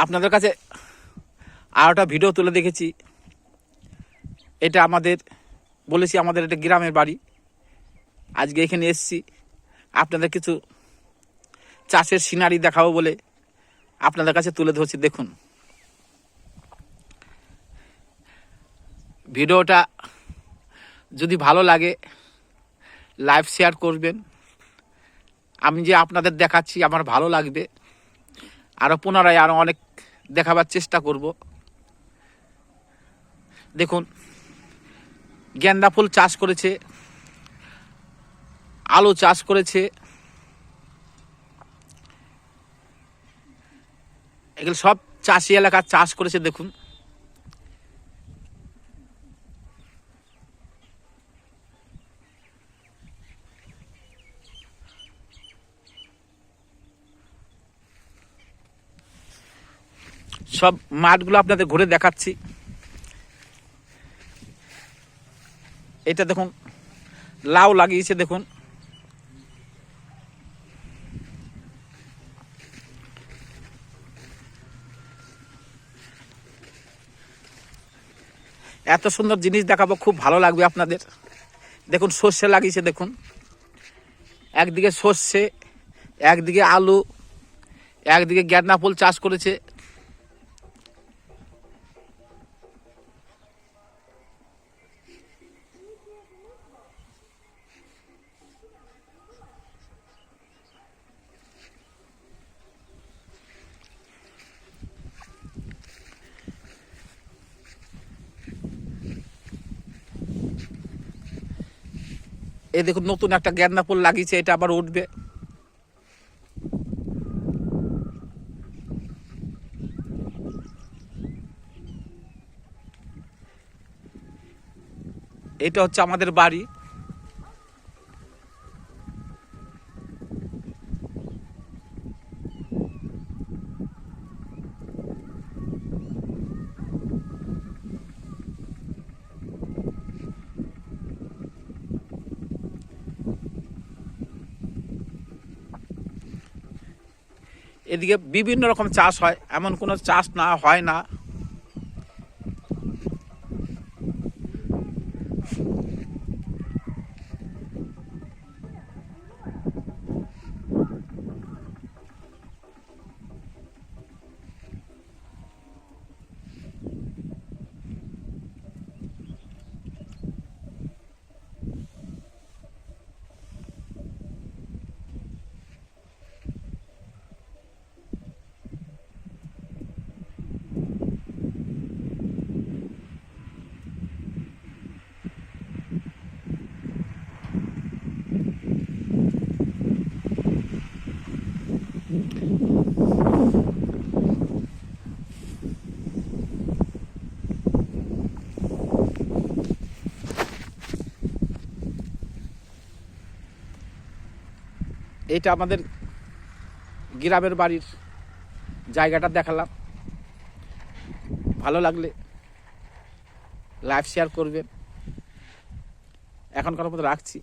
আপনাদের কাছে আর একটা ভিডিও তুলে দেখেছি। এটা আমাদের বলেছি আমাদের এটা গ্রামের বাড়ি। আজকে এখানে এসেছি আপনাদের কিছু চাষের সিনারি দেখাবো বলে আপনাদের কাছে তুলে ধরছি। দেখুন ভিডিওটা যদি ভালো লাগে লাইভ শেয়ার করবেন। আমি যে আপনাদের দেখাচ্ছি আমার ভালো লাগবে, আরও পুনরায় আরও অনেক দেখাবার চেষ্টা করব। দেখুন গেন্দা ফুল চাষ করেছে, আলু চাষ করেছে, এগুলো সব চাষি এলাকার চাষ করেছে। দেখুন সব মাঠগুলো আপনাদের ঘুরে দেখাচ্ছি। এটা দেখুন লাউ লাগিয়েছে, দেখুন এত সুন্দর জিনিস দেখাবো, খুব ভালো লাগবে আপনাদের। দেখুন সর্ষে লাগিয়েছে, দেখুন একদিকে সর্ষে, একদিকে আলু, একদিকে গেন্দা ফুল চাষ করেছে। এই দেখুন নতুন একটা গেন্দা ফুল লাগিয়েছে, এটা আবার উঠবে। এটা হচ্ছে আমাদের বাড়ি। এদিকে বিভিন্ন রকম চাষ হয়, এমন কোনো চাষ না হয় না। এটা আমাদের গ্রামের বাড়ির জায়গাটা দেখালাম। ভালো লাগলে লাইভ শেয়ার করবেন। এখনকার মতো রাখছি।